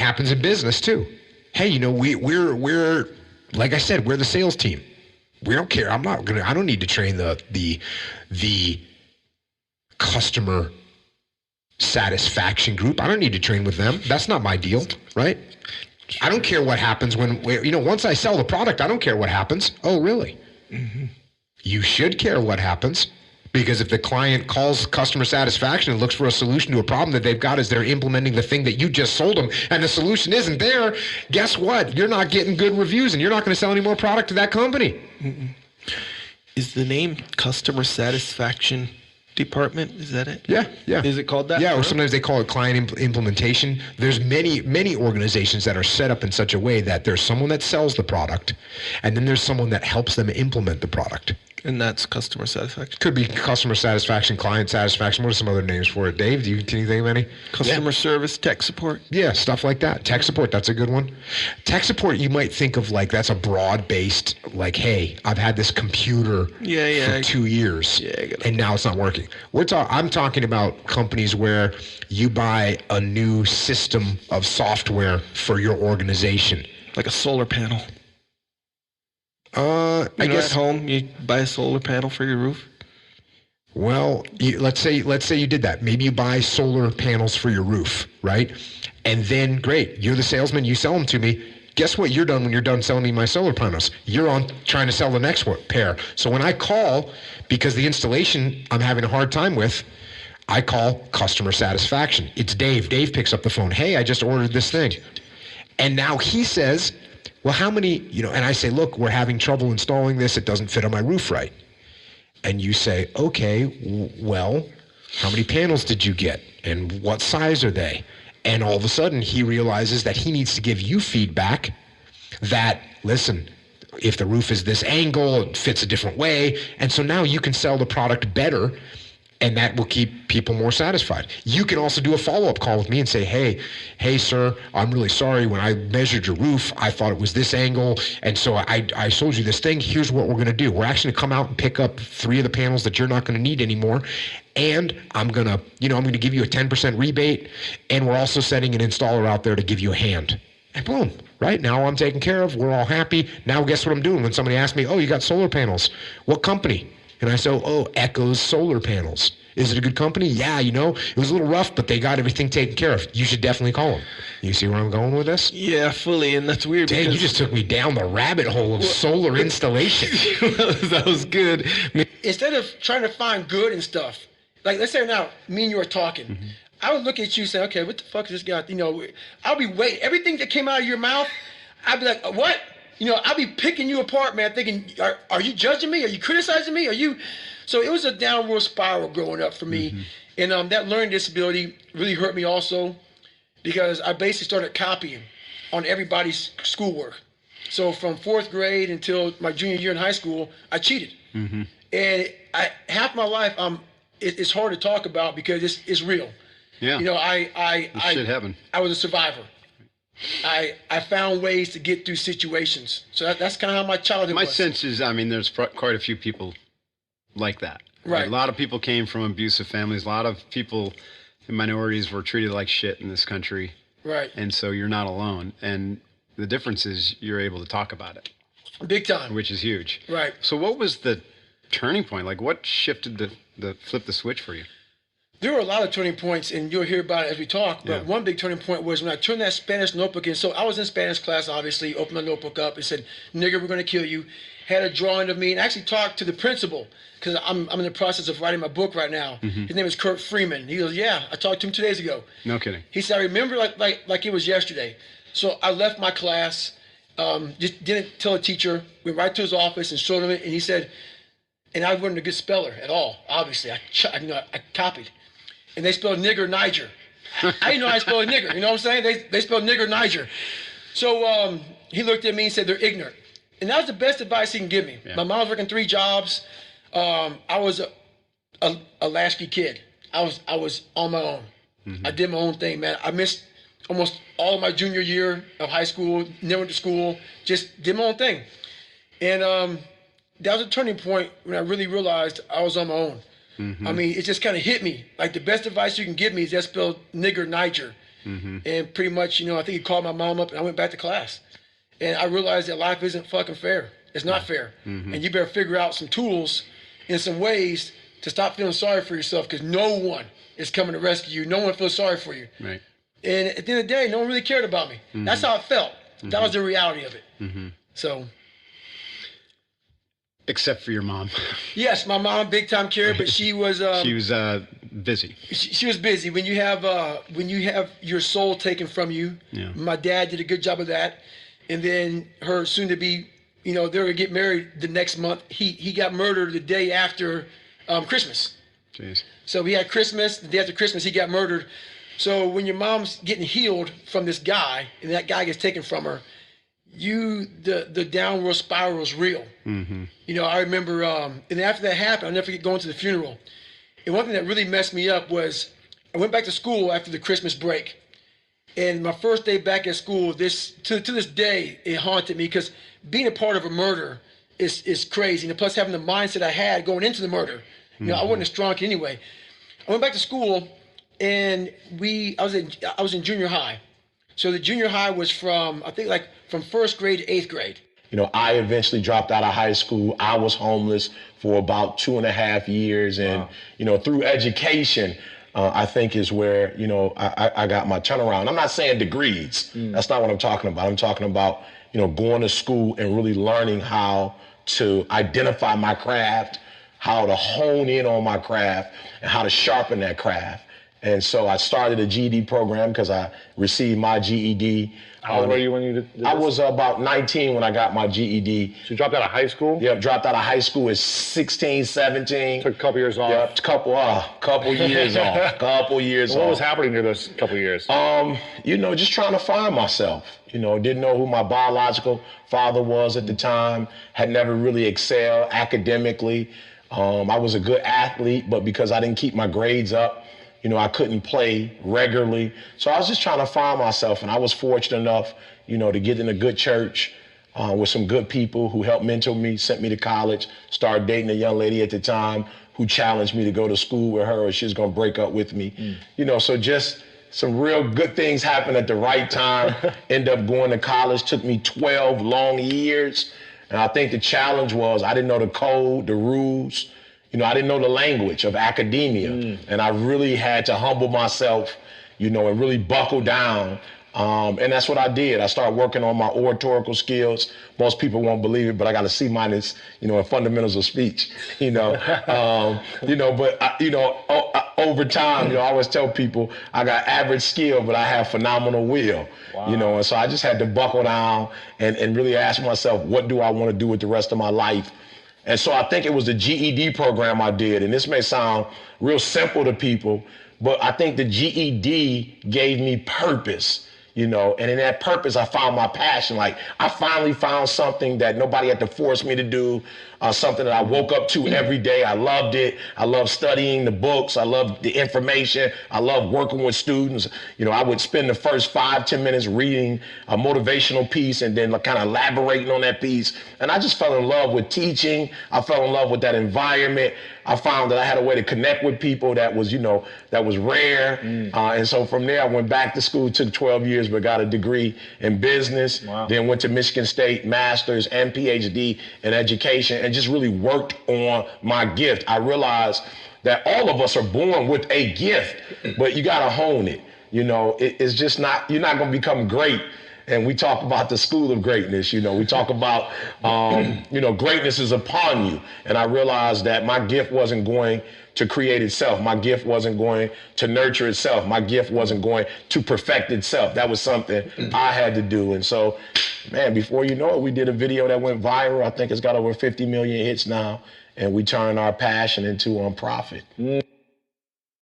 happens in business too. Hey, you know, we're like I said, we're the sales team. We don't care. I don't need to train the customer satisfaction group. I don't need to train with them. That's not my deal, right? I don't care what happens once I sell the product, I don't care what happens. Oh, really? Mm-hmm. You should care what happens, because if the client calls customer satisfaction and looks for a solution to a problem that they've got as they're implementing the thing that you just sold them, and the solution isn't there, guess what? You're not getting good reviews, and you're not going to sell any more product to that company. Mm-mm. Is the name Customer Satisfaction Department? Is that it? Yeah. Is it called that? Yeah, or sometimes they call it client implementation. There's many organizations that are set up in such a way that there's someone that sells the product, and then there's someone that helps them implement the product. And that's customer satisfaction. Could be customer satisfaction, client satisfaction. What are some other names for it, Dave? Can you think of any? Customer service, tech support. Yeah, stuff like that. Tech support, that's a good one. Tech support, you might think of like that's a broad-based, like, hey, I've had this computer for 2 years, and now it's not working. I'm talking about companies where you buy a new system of software for your organization. Like a solar panel. I guess at home you buy a solar panel for your roof. Well, let's say you did that. Maybe you buy solar panels for your roof, right? And then, great, you're the salesman. You sell them to me. Guess what you're done when you're done selling me my solar panels? You're on trying to sell the next pair. So when I call, because the installation I'm having a hard time with, I call customer satisfaction. It's Dave. Dave picks up the phone. Hey, I just ordered this thing, and now he says, well, how many, and I say, look, we're having trouble installing this. It doesn't fit on my roof right. And you say, okay, well, how many panels did you get? And what size are they? And all of a sudden, he realizes that he needs to give you feedback that, listen, if the roof is this angle, it fits a different way. And so now you can sell the product better, and that will keep people more satisfied. You can also do a follow-up call with me and say, hey, sir, I'm really sorry. When I measured your roof, I thought it was this angle, and so I sold you this thing. Here's what we're going to do. We're actually going to come out and pick up 3 of the panels that you're not going to need anymore, and I'm going to give you a 10% rebate, and we're also sending an installer out there to give you a hand. And boom, right? Now I'm taken care of. We're all happy. Now guess what I'm doing? When somebody asks me, oh, you got solar panels. What company? And I say, oh, Echo's Solar Panels. Is it a good company? Yeah, it was a little rough, but they got everything taken care of. You should definitely call them. You see where I'm going with this? Yeah, fully, and that's weird. Dang, you just took me down the rabbit hole of solar installation. That was good. Instead of trying to find good and stuff, like let's say now, me and you are talking, mm-hmm. I would look at you and say, okay, what the fuck is this guy? I'll be waiting. Everything that came out of your mouth, I'd be like, what? I'll be picking you apart, man, thinking, are you judging me? Are you criticizing me? So it was a downward spiral growing up for me. Mm-hmm. And that learning disability really hurt me also, because I basically started copying on everybody's schoolwork. So from 4th grade until my junior year in high school, I cheated. Mm-hmm. And half my life, it's hard to talk about because it's real. Yeah. Shit happened. I was a survivor. I found ways to get through situations. So that's kind of how my childhood was. My sense is, there's quite a few people like that. Right. A lot of people came from abusive families. A lot of people in minorities were treated like shit in this country. Right. And so you're not alone. And the difference is you're able to talk about it. Big time. Which is huge. Right. So what was the turning point? Like, what shifted the flip the switch for you? There were a lot of turning points, and you'll hear about it as we talk, but one big turning point was when I turned that Spanish notebook in. So I was in Spanish class, obviously, opened my notebook up and said, nigger, we're going to kill you. Had a drawing of me, and actually talked to the principal, because I'm in the process of writing my book right now. Mm-hmm. His name is Kurt Freeman. He goes, yeah, I talked to him 2 days ago. No kidding. He said, I remember like it was yesterday. So I left my class, just didn't tell a teacher, went right to his office and showed him it, and he said, and I wasn't a good speller at all, obviously. I copied. And they spelled nigger Niger. I didn't know how to spell a nigger. You know what I'm saying? They spelled nigger Niger. So he looked at me and said, they're ignorant. And that was the best advice he can give me. Yeah. My mom was working 3 jobs. I was a latchkey kid. I was on my own. Mm-hmm. I did my own thing, man. I missed almost all of my junior year of high school, never went to school, just did my own thing. And that was a turning point when I really realized I was on my own. Mm-hmm. It just kind of hit me. Like, the best advice you can give me is just spell nigger Niger. And pretty much, I think he called my mom up and I went back to class. And I realized that life isn't fucking fair. It's not fair. And you better figure out some tools and some ways to stop feeling sorry for yourself, because no one is coming to rescue you. No one feels sorry for you. Right. And at the end of the day, no one really cared about me. That's how it felt. That was the reality of it. So. Except for your mom. Yes, my mom big time cared, but she was busy. She was busy. When you have your soul taken from you, my dad did a good job of that. And then her soon to be, they were gonna get married the next month. He got murdered the day after Christmas. Jeez. So we had Christmas. The day after Christmas, he got murdered. So when your mom's getting healed from this guy, and that guy gets taken from her, the downward spiral is real. I remember, and after that happened, I'll never forget going to the funeral. And one thing that really messed me up was I went back to school after the Christmas break. And my first day back at school, to this day, it haunted me, because being a part of a murder is crazy. And plus having the mindset I had going into the murder, I wasn't a strong kid anyway. I went back to school, and I was in junior high. So the junior high was from first grade to 8th grade. I eventually dropped out of high school. I was homeless for about 2.5 years. And, through education, I think is where, I got my turnaround. I'm not saying degrees. That's not what I'm talking about. I'm talking about, going to school and really learning how to identify my craft, how to hone in on my craft, and how to sharpen that craft. And so I started a GED program because I received my GED. How old were you when you did this? I was about 19 when I got my GED. So you dropped out of high school? Yep, dropped out of high school at 16, 17. Took a couple years off? Yep, couple years off. Couple years off. What was happening during those couple years? Just trying to find myself. Didn't know who my biological father was at the time. Had never really excelled academically. I was a good athlete, but because I didn't keep my grades up, I couldn't play regularly. So I was just trying to find myself, and I was fortunate enough, to get in a good church with some good people who helped mentor me, sent me to college, started dating a young lady at the time who challenged me to go to school with her or she was going to break up with me. So just some real good things happened at the right time. Ended up going to college, took me 12 long years. And I think the challenge was I didn't know the code, the rules. I didn't know the language of academia. And I really had to humble myself, and really buckle down. And that's what I did. I started working on my oratorical skills. Most people won't believe it, but I got a C-, in fundamentals of speech, over time, I always tell people I got average skill, but I have phenomenal will, and so I just had to buckle down and really ask myself, what do I want to do with the rest of my life? And so I think it was the GED program I did. And this may sound real simple to people, but I think the GED gave me purpose, and in that purpose, I found my passion. Like, I finally found something that nobody had to force me to do, something that I woke up to every day. I loved it. I loved studying the books. I loved the information. I loved working with students. I would spend the first 5-10 minutes reading a motivational piece and then kind of elaborating on that piece. And I just fell in love with teaching. I fell in love with that environment. I found that I had a way to connect with people that was, that was rare. And so from there, I went back to school, took 12 years, but got a degree in business. Wow. Then went to Michigan State, master's and PhD in education, and just really worked on my gift. I realized that all of us are born with a gift, but you got to hone it. It's just not, you're not going to become great. And we talk about the school of greatness, we talk about, greatness is upon you. And I realized that my gift wasn't going to create itself. My gift wasn't going to nurture itself. My gift wasn't going to perfect itself. That was something I had to do. And so, man, before you know it, we did a video that went viral. I think it's got over 50 million hits now. And we turned our passion into profit.